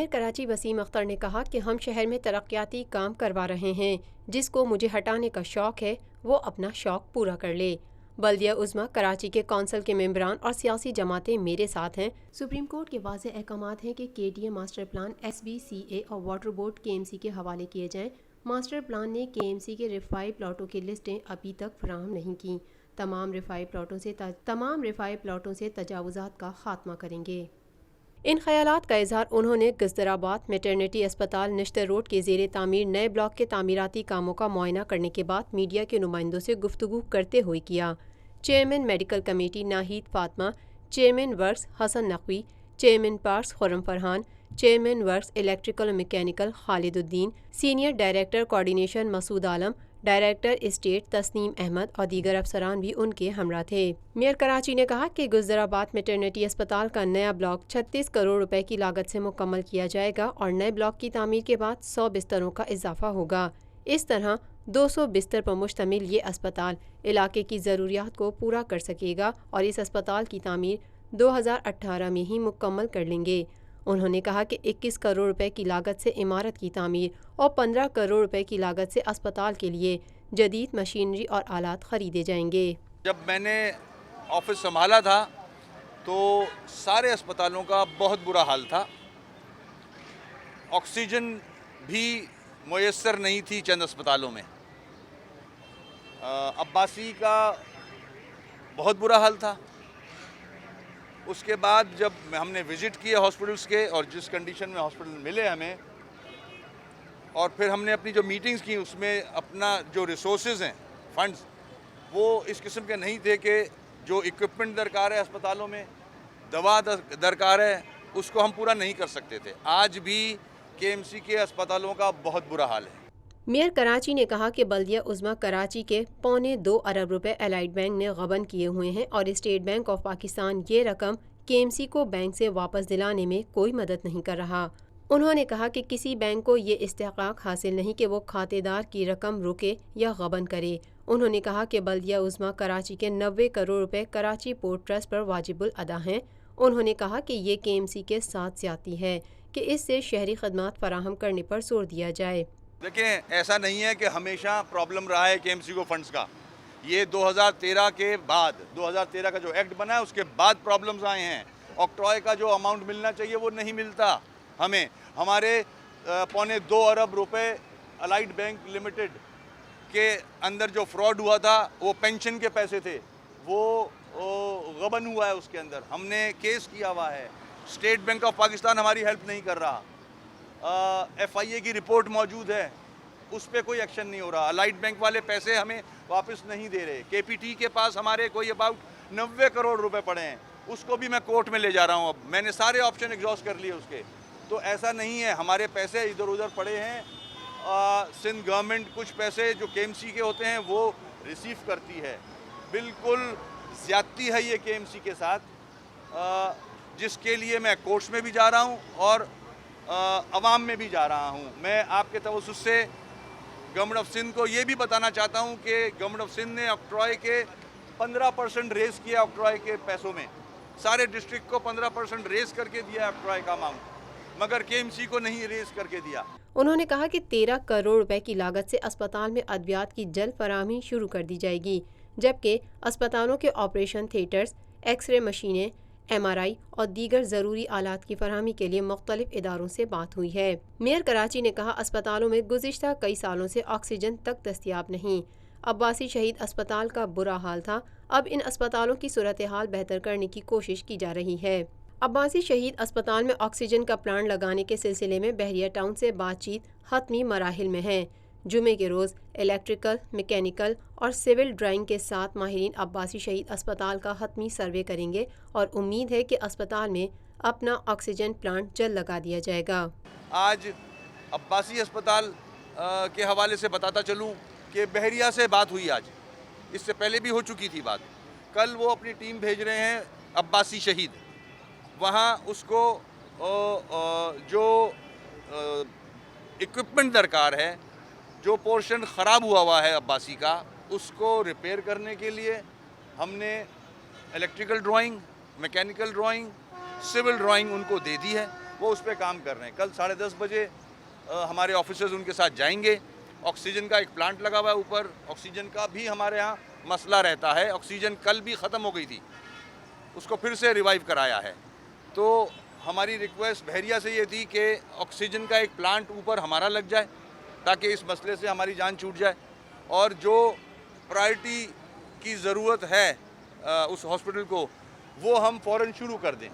Mayor Karachi Wasim Akhtar ने कहा कि हम शहर में तरक्याती काम करवा रहे हैं। जिसको मुझे हटाने का शौक़ है वो अपना शौक़ पूरा कर ले। बल्दिया उज़्मा कराची के कौंसल के मेंबरान और सियासी जमातें मेरे साथ हैं। सुप्रीम कोर्ट के वाज़ेह अहकामात हैं कि KTA मास्टर प्लान SBCA और वाटर बोर्ड KMC के हवाले किए जाएँ। मास्टर प्लान ने KMC के रिफाई प्लाटों की लिस्टें अभी तक फराहम नहीं की। तमाम रिफाई प्लाटों से तजावुज़ात का खात्मा करेंगे। इन ख्यालात का इजहार उन्होंने गज़दराबाद मैटरनिटी अस्पताल निश्तर रोड के ज़ेरे तामीर नए ब्लॉक के तामीराती कामों का मुआयना करने के बाद मीडिया के नुमाइंदों से गुफ्तगू करते हुए किया। Chairman medical committee Nahid Fatma, chairman works Hasan Naqvi, chairman parks Khurram Farhan, chairman works electrical और mechanical Khaliduddin, senior director coordination Masood Alam, director estate Tasneem Ahmed और दीगर अफसरान भी उनके हमरा थे। मेयर कराची ने कहा कि गुजराबाद मैटरनिटी अस्पताल का नया ब्लॉक 36 करोड़ रुपए की लागत से मुकम्मल किया जाएगा और नए ब्लॉक की तामीर के बाद 100 बिस्तरों का इजाफा होगा। इस तरह 200 बिस्तर पर मुश्तमिल ये अस्पताल इलाके की ज़रूरियात को पूरा कर सकेगा और इस अस्पताल की तामीर 2018 में ही मुकम्मल कर लेंगे। उन्होंने कहा कि 21 करोड़ रुपए की लागत से इमारत की तामीर और 15 करोड़ रुपए की लागत से अस्पताल के लिए जदीद मशीनरी और आलात खरीदे जाएंगे। जब मैंने ऑफिस संभाला था तो सारे अस्पतालों का बहुत बुरा हाल था। ऑक्सीजन भी मुयस्सर नहीं थी चंद अस्पतालों में। अब्बासी का बहुत बुरा हाल था। उसके बाद जब हमने विज़िट किए हॉस्पिटल्स के और जिस कंडीशन में हॉस्पिटल मिले हमें, और फिर हमने अपनी जो मीटिंग्स की उसमें अपना जो रिसोर्सेज हैं, फंड्स, वो इस किस्म के नहीं थे कि जो इक्विपमेंट दरकार है अस्पतालों में, दवा दरकार है, उसको हम पूरा नहीं कर सकते थे। आज भी KMC के अस्पतालों का बहुत बुरा हाल है। मेयर कराची ने कहा कि बल्दिया उज़्मा कराची के 2.25 अरब रुपए एलाइड बैंक ने गबन किए हुए हैं और स्टेट बैंक ऑफ पाकिस्तान ये रकम KMC को बैंक से वापस दिलाने में कोई मदद नहीं कर रहा। उन्होंने कहा कि किसी बैंक को ये इस्तेहकाक हासिल नहीं कि वो खातेदार की रकम रुके या गबन करे। उन्होंने कहा कि बल्दिया उज़्मा कराची के 90 करोड़ रुपए कराची पोर्ट ट्रस्ट पर वाजिबुल अदा हैं। उन्होंने कहा कि ये KMC के साथ ज्यादती है कि इससे शहरी खदमात फराहम करने पर जोर दिया जाए। देखें, ऐसा नहीं है कि हमेशा प्रॉब्लम रहा है KMC को फंड्स का। ये 2013 के बाद, 2013 का जो एक्ट बना है उसके बाद प्रॉब्लम्स आए हैं। ऑक्ट्रॉय का जो अमाउंट मिलना चाहिए वो नहीं मिलता हमें। हमारे 2.25 अरब रुपए अलाइड बैंक लिमिटेड के अंदर जो फ्रॉड हुआ था वो पेंशन के पैसे थे, वो गबन हुआ है। उसके अंदर हमने केस किया हुआ है। स्टेट बैंक ऑफ पाकिस्तान हमारी हेल्प नहीं कर रहा। FIA की रिपोर्ट मौजूद है, उस पर कोई एक्शन नहीं हो रहा। अलाइड बैंक वाले पैसे हमें वापस नहीं दे रहे। KPT के पास हमारे कोई अबाउट 90 करोड़ रुपए पड़े हैं, उसको भी मैं कोर्ट में ले जा रहा हूँ। अब मैंने सारे ऑप्शन एग्जॉस्ट कर लिए उसके। तो ऐसा नहीं है, हमारे पैसे इधर उधर पड़े हैं। सिंध गवर्नमेंट कुछ पैसे जो KMC के होते हैं वो रिसीव करती है। बिल्कुल ज़्यादती है ये KMC के साथ, जिसके लिए मैं कोर्ट्स में भी जा रहा हूँ और अवाम में भी जा रहा हूँ। मैं आपके तवज्जुह से गवर्नमेंट ऑफ सिंध को ये भी बताना चाहता हूँ कि गवर्नमेंट ऑफ सिंध ने ऑक्ट्रॉय के 15% रेज़ किया। ऑक्ट्रॉय के पैसों में सारे डिस्ट्रिक्ट को 15% रेज़ करके दिया ऑक्ट्रॉय का अमाउंट, मगर KMC को नहीं रेज़ करके दिया। उन्होंने कहा कि 13 करोड़ रुपए की लागत से अस्पताल में अद्वियात की जल्द फराहमी शुरू कर दी जाएगी, जबकि अस्पतालों के ऑपरेशन थिएटर्स, एक्सरे मशीनें, MRI और दीगर ज़रूरी आलात की फरहमी के लिए मुख्तलिफ इदारों से बात हुई है। मेयर कराची ने कहा अस्पतालों में गुज़िश्ता कई सालों से ऑक्सीजन तक दस्तयाब नहीं। अब्बासी शहीद अस्पताल का बुरा हाल था, अब इन अस्पतालों की सूरत हाल बेहतर करने की कोशिश की जा रही है। अब्बासी शहीद अस्पताल में ऑक्सीजन का प्लांट लगाने के सिलसिले में बहरिया टाउन से बातचीत हतमी मराहिल में है। जुमे के रोज़ इलेक्ट्रिकल, मैकेनिकल और सिविल ड्राइंग के साथ माहिरीन अब्बासी शहीद अस्पताल का हतमी सर्वे करेंगे और उम्मीद है कि अस्पताल में अपना ऑक्सीजन प्लांट जल्द लगा दिया जाएगा। आज अब्बासी अस्पताल के हवाले से बताता चलूँ कि बहरिया से बात हुई आज, इससे पहले भी हो चुकी थी बात। कल वो अपनी टीम भेज रहे हैं अब्बासी शहीद, वहाँ उसको जो इक्विपमेंट दरकार है, जो पोर्शन ख़राब हुआ है अब्बासी का, उसको रिपेयर करने के लिए हमने electrical drawing, mechanical drawing, civil drawing उनको दे दी है। वो उस पर काम कर रहे हैं। कल 10:30 बजे हमारे ऑफिसर्स उनके साथ जाएंगे। ऑक्सीजन का एक प्लांट लगा हुआ है ऊपर, ऑक्सीजन का भी हमारे यहाँ मसला रहता है। ऑक्सीजन कल भी ख़त्म हो गई थी, उसको फिर से रिवाइव कराया है। तो हमारी रिक्वेस्ट बहरिया से ये थी कि ऑक्सीजन का एक प्लांट ऊपर हमारा लग जाए ताकि इस मसले से हमारी जान छूट जाए, और जो प्रायोरिटी की ज़रूरत है उस हॉस्पिटल को वो हम फ़ौरन शुरू कर दें।